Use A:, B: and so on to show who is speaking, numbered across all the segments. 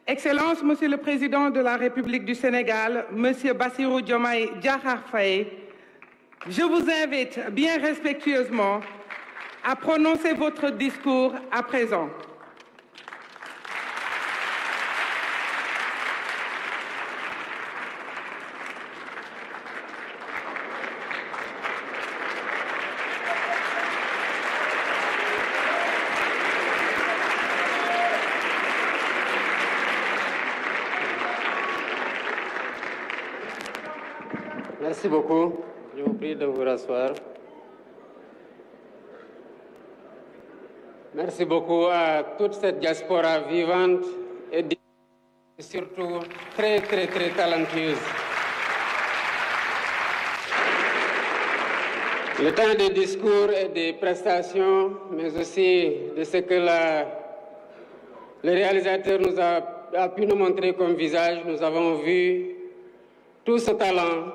A: Excellences, Monsieur le Président de la République du Sénégal, Monsieur Bassirou Diomaye Diakhar Faye, je vous invite bien respectueusement à prononcer votre discours à présent.
B: Merci beaucoup. Je vous prie de vous rasseoir. Merci beaucoup à toute cette diaspora vivante et surtout très talentueuse. Le temps des discours et des prestations, mais aussi de ce que le réalisateur a pu nous montrer comme visage, nous avons vu tout ce talent,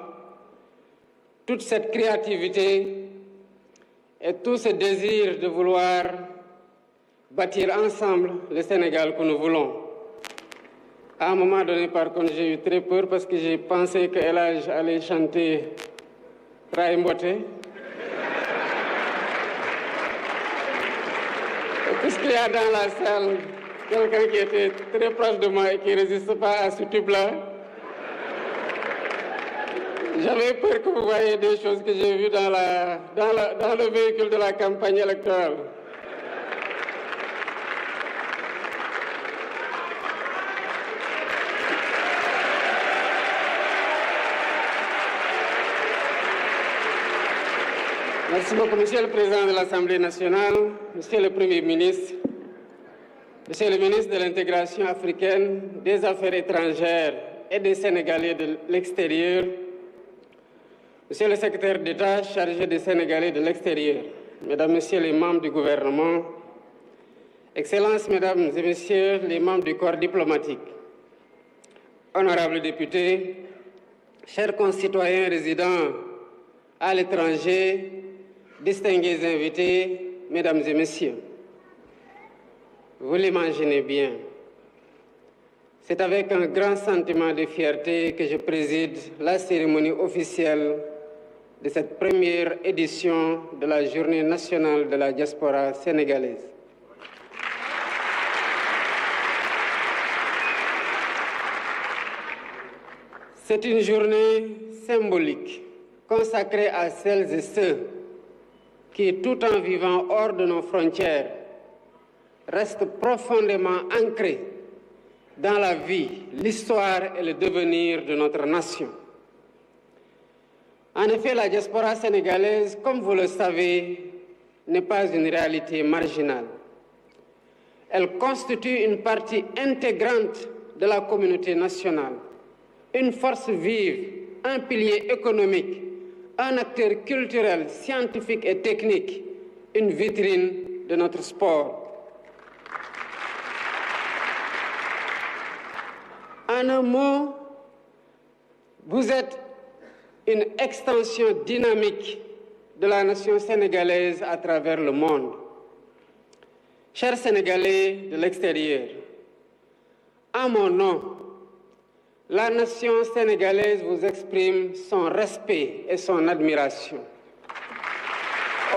B: toute cette créativité et tout ce désir de vouloir bâtir ensemble le Sénégal que nous voulons. À un moment donné, par contre, j'ai eu très peur parce que j'ai pensé que El Hadj allait chanter Ray Mboté. Puisqu'il y a dans la salle quelqu'un qui était très proche de moi et qui ne résiste pas à ce tube-là, j'avais peur que vous voyiez des choses que j'ai vues dans le véhicule de la campagne électorale. Merci beaucoup, Monsieur le Président de l'Assemblée nationale, Monsieur le Premier ministre, Monsieur le ministre de l'Intégration africaine, des Affaires étrangères et des Sénégalais de l'extérieur, Monsieur le secrétaire d'État chargé des Sénégalais de l'extérieur, Mesdames, Messieurs les membres du gouvernement, Excellences, Mesdames et Messieurs les membres du corps diplomatique, honorables députés, chers concitoyens résidant à l'étranger, distingués invités, Mesdames et Messieurs, vous l'imaginez bien, c'est avec un grand sentiment de fierté que je préside la cérémonie officielle de cette première édition de la Journée nationale de la diaspora sénégalaise. C'est une journée symbolique consacrée à celles et ceux qui, tout en vivant hors de nos frontières, restent profondément ancrés dans la vie, l'histoire et le devenir de notre nation. En effet, la diaspora sénégalaise, comme vous le savez, n'est pas une réalité marginale. Elle constitue une partie intégrante de la communauté nationale, une force vive, un pilier économique, un acteur culturel, scientifique et technique, une vitrine de notre sport. En un mot, vous êtes une extension dynamique de la nation sénégalaise à travers le monde. Chers Sénégalais de l'extérieur, en mon nom, la nation sénégalaise vous exprime son respect et son admiration.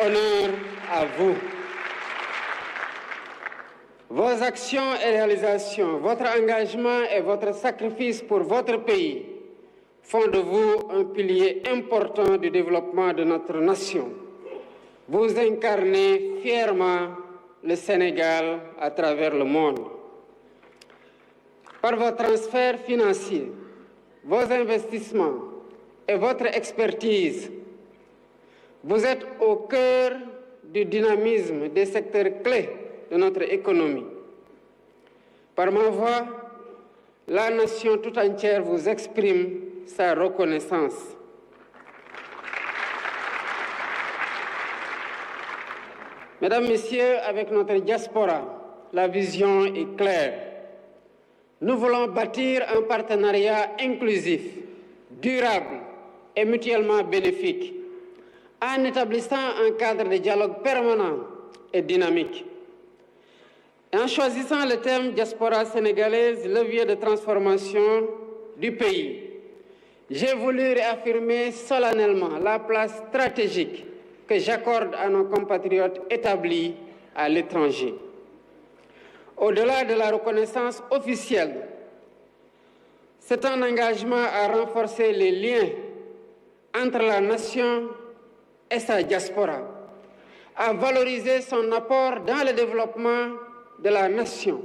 B: Honneur à vous. Vos actions et réalisations, votre engagement et votre sacrifice pour votre pays font de vous un pilier important du développement de notre nation. Vous incarnez fièrement le Sénégal à travers le monde. Par vos transferts financiers, vos investissements et votre expertise, vous êtes au cœur du dynamisme des secteurs clés de notre économie. Par ma voix, la nation tout entière vous exprime sa reconnaissance. Mesdames, Messieurs, avec notre diaspora, la vision est claire. Nous voulons bâtir un partenariat inclusif, durable et mutuellement bénéfique, en établissant un cadre de dialogue permanent et dynamique. En choisissant le thème diaspora sénégalaise, levier de transformation du pays, j'ai voulu réaffirmer solennellement la place stratégique que j'accorde à nos compatriotes établis à l'étranger. Au-delà de la reconnaissance officielle, c'est un engagement à renforcer les liens entre la nation et sa diaspora, à valoriser son apport dans le développement de la nation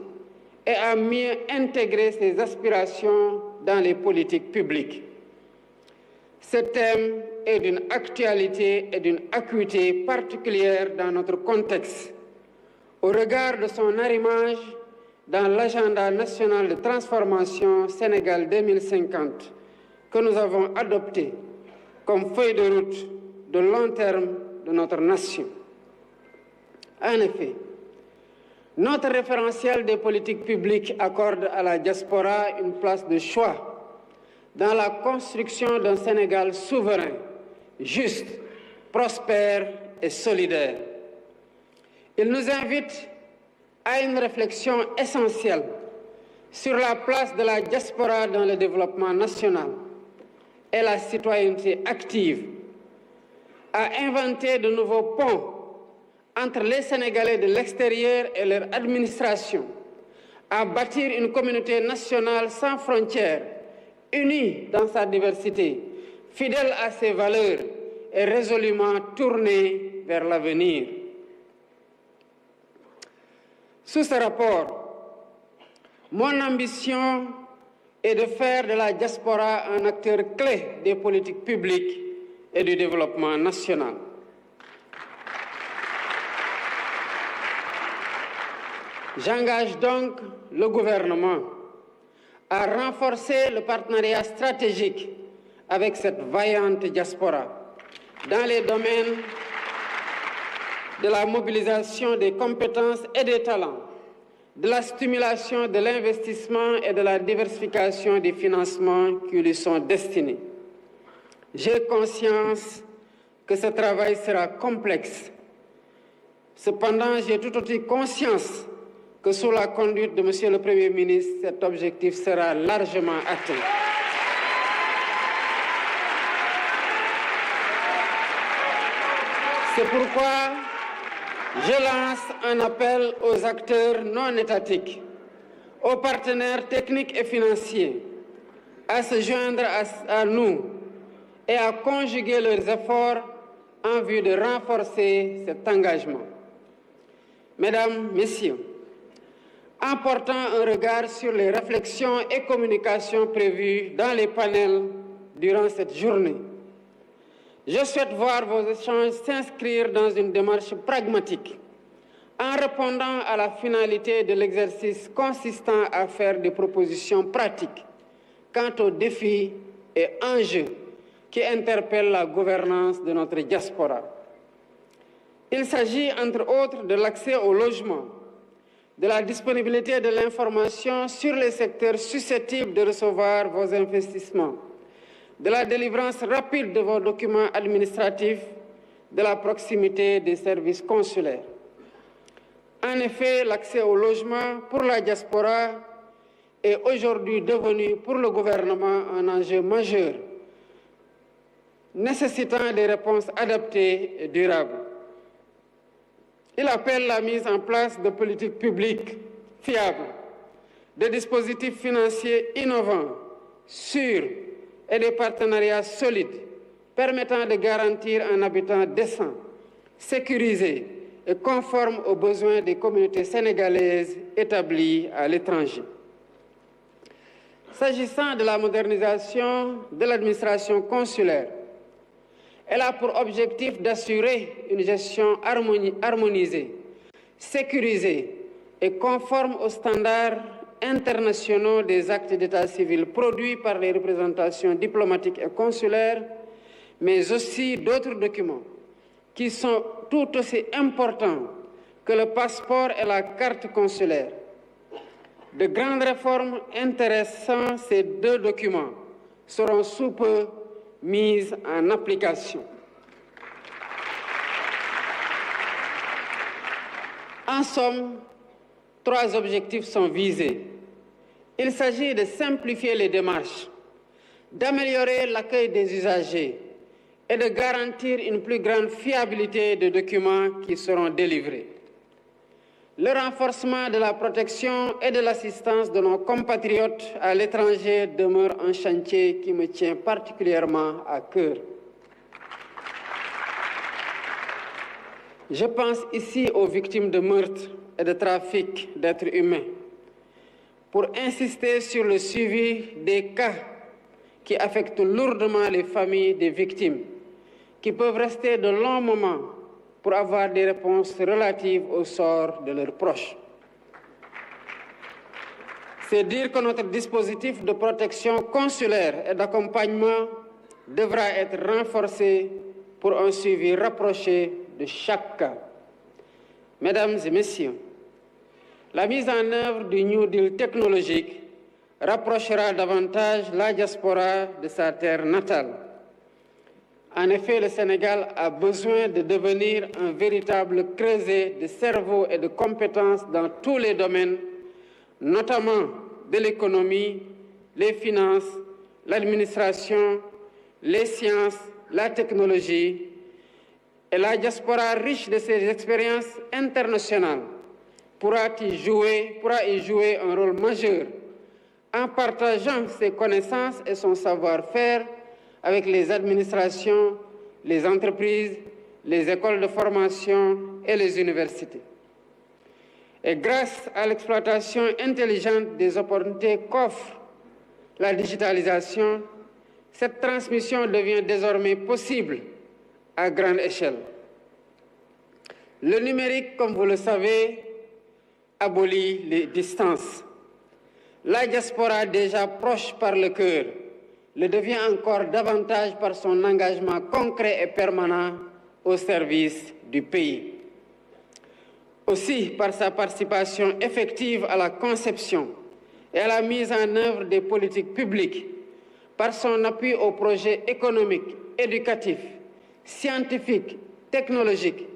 B: et à mieux intégrer ses aspirations dans les politiques publiques. Ce thème est d'une actualité et d'une acuité particulière dans notre contexte, au regard de son arrimage dans l'agenda national de transformation Sénégal 2050 que nous avons adopté comme feuille de route de long terme de notre nation. En effet, notre référentiel des politiques publiques accorde à la diaspora une place de choix dans la construction d'un Sénégal souverain, juste, prospère et solidaire. Il nous invite à une réflexion essentielle sur la place de la diaspora dans le développement national et la citoyenneté active, à inventer de nouveaux ponts entre les Sénégalais de l'extérieur et leur administration, à bâtir une communauté nationale sans frontières, unie dans sa diversité, fidèle à ses valeurs et résolument tournée vers l'avenir. Sous ce rapport, mon ambition est de faire de la diaspora un acteur clé des politiques publiques et du développement national. J'engage donc le gouvernement à renforcer le partenariat stratégique avec cette vaillante diaspora dans les domaines de la mobilisation des compétences et des talents, de la stimulation de l'investissement et de la diversification des financements qui lui sont destinés. J'ai conscience que ce travail sera complexe. Cependant, j'ai tout aussi conscience que sous la conduite de Monsieur le Premier ministre, cet objectif sera largement atteint. C'est pourquoi je lance un appel aux acteurs non étatiques, aux partenaires techniques et financiers, à se joindre à nous et à conjuguer leurs efforts en vue de renforcer cet engagement. Mesdames, Messieurs, en portant un regard sur les réflexions et communications prévues dans les panels durant cette journée, je souhaite voir vos échanges s'inscrire dans une démarche pragmatique, en répondant à la finalité de l'exercice consistant à faire des propositions pratiques quant aux défis et enjeux qui interpellent la gouvernance de notre diaspora. Il s'agit, entre autres, de l'accès au logement, de la disponibilité de l'information sur les secteurs susceptibles de recevoir vos investissements, de la délivrance rapide de vos documents administratifs, de la proximité des services consulaires. En effet, l'accès au logement pour la diaspora est aujourd'hui devenu pour le gouvernement un enjeu majeur, nécessitant des réponses adaptées et durables. Il appelle la mise en place de politiques publiques fiables, de dispositifs financiers innovants, sûrs et des partenariats solides permettant de garantir un habitat décent, sécurisé et conforme aux besoins des communautés sénégalaises établies à l'étranger. S'agissant de la modernisation de l'administration consulaire, elle a pour objectif d'assurer une gestion harmonisée, sécurisée et conforme aux standards internationaux des actes d'état civil produits par les représentations diplomatiques et consulaires, mais aussi d'autres documents qui sont tout aussi importants que le passeport et la carte consulaire. De grandes réformes intéressant ces deux documents seront sous peu mises en application. En somme, 3 objectifs sont visés. Il s'agit de simplifier les démarches, d'améliorer l'accueil des usagers et de garantir une plus grande fiabilité des documents qui seront délivrés. Le renforcement de la protection et de l'assistance de nos compatriotes à l'étranger demeure un chantier qui me tient particulièrement à cœur. Je pense ici aux victimes de meurtres et de trafic d'êtres humains, pour insister sur le suivi des cas qui affectent lourdement les familles des victimes, qui peuvent rester de longs moments pour avoir des réponses relatives au sort de leurs proches. C'est dire que notre dispositif de protection consulaire et d'accompagnement devra être renforcé pour un suivi rapproché de chaque cas. Mesdames et messieurs, la mise en œuvre du New Deal technologique rapprochera davantage la diaspora de sa terre natale. En effet, le Sénégal a besoin de devenir un véritable creuset de cerveau et de compétences dans tous les domaines, notamment de l'économie, les finances, l'administration, les sciences, la technologie. Et la diaspora riche de ses expériences internationales pourra y jouer un rôle majeur en partageant ses connaissances et son savoir-faire avec les administrations, les entreprises, les écoles de formation et les universités. Et grâce à l'exploitation intelligente des opportunités qu'offre la digitalisation, cette transmission devient désormais possible à grande échelle. Le numérique, comme vous le savez, abolit les distances. La diaspora, déjà proche par le cœur, le devient encore davantage par son engagement concret et permanent au service du pays. Aussi, par sa participation effective à la conception et à la mise en œuvre des politiques publiques, par son appui aux projets économiques, éducatifs, scientifiques, technologiques,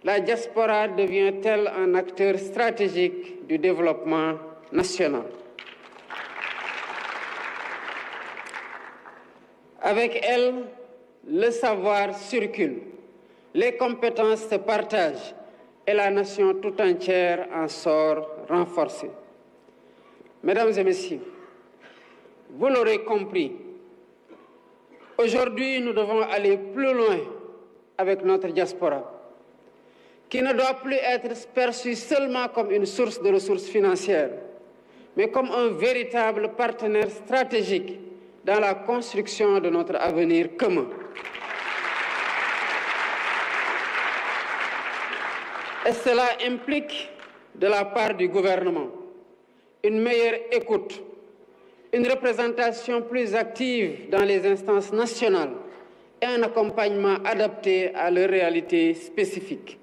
B: la diaspora devient-elle un acteur stratégique du développement national. Avec elle, le savoir circule, les compétences se partagent et la nation tout entière en sort renforcée. Mesdames et messieurs, vous l'aurez compris, aujourd'hui nous devons aller plus loin avec notre diaspora, qui ne doit plus être perçue seulement comme une source de ressources financières, mais comme un véritable partenaire stratégique dans la construction de notre avenir commun. Et cela implique, de la part du gouvernement, une meilleure écoute, une représentation plus active dans les instances nationales et un accompagnement adapté à leurs réalités spécifiques.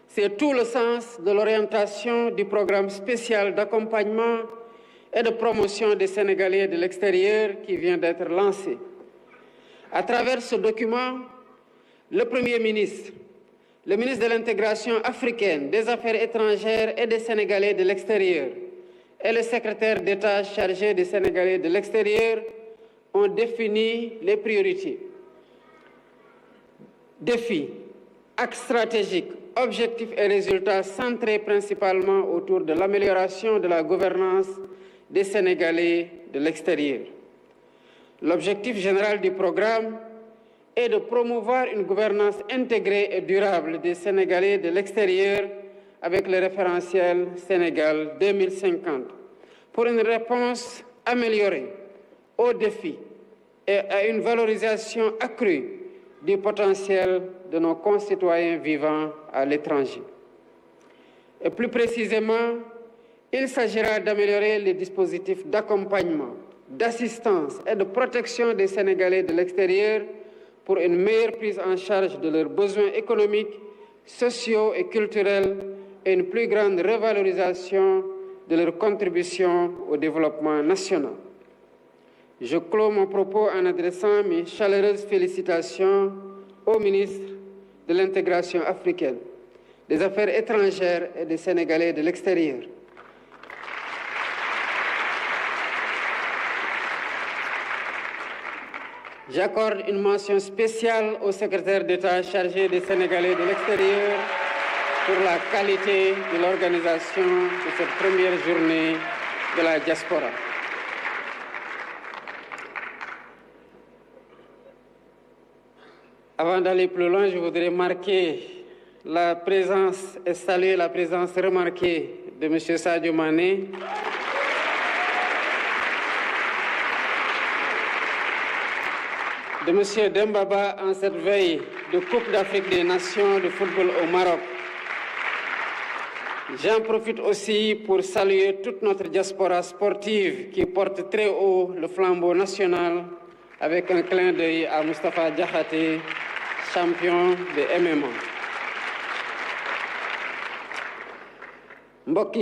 B: C'est tout le sens de l'orientation du programme spécial d'accompagnement et de promotion des Sénégalais de l'extérieur qui vient d'être lancé. À travers ce document, le Premier ministre, le ministre de l'Intégration africaine, des Affaires étrangères et des Sénégalais de l'extérieur et le secrétaire d'État chargé des Sénégalais de l'extérieur ont défini les priorités. Défis, axes stratégiques, objectifs et résultats centrés principalement autour de l'amélioration de la gouvernance des Sénégalais de l'extérieur. L'objectif général du programme est de promouvoir une gouvernance intégrée et durable des Sénégalais de l'extérieur avec le référentiel Sénégal 2050 pour une réponse améliorée aux défis et à une valorisation accrue du potentiel de nos concitoyens vivant à l'étranger. Et plus précisément, il s'agira d'améliorer les dispositifs d'accompagnement, d'assistance et de protection des Sénégalais de l'extérieur pour une meilleure prise en charge de leurs besoins économiques, sociaux et culturels et une plus grande revalorisation de leur contribution au développement national. Je clôt mon propos en adressant mes chaleureuses félicitations au ministre de l'Intégration africaine, des Affaires étrangères et des Sénégalais de l'extérieur. J'accorde une mention spéciale au secrétaire d'État chargé des Sénégalais de l'extérieur pour la qualité de l'organisation de cette première journée de la diaspora. Avant d'aller plus loin, je voudrais marquer la présence et saluer la présence remarquée de M. Sadio Mané, de M. Dembaba en cette veille de Coupe d'Afrique des Nations de football au Maroc. J'en profite aussi pour saluer toute notre diaspora sportive qui porte très haut le flambeau national avec un clin d'œil à Moustapha Diakhaté, champion de MMA.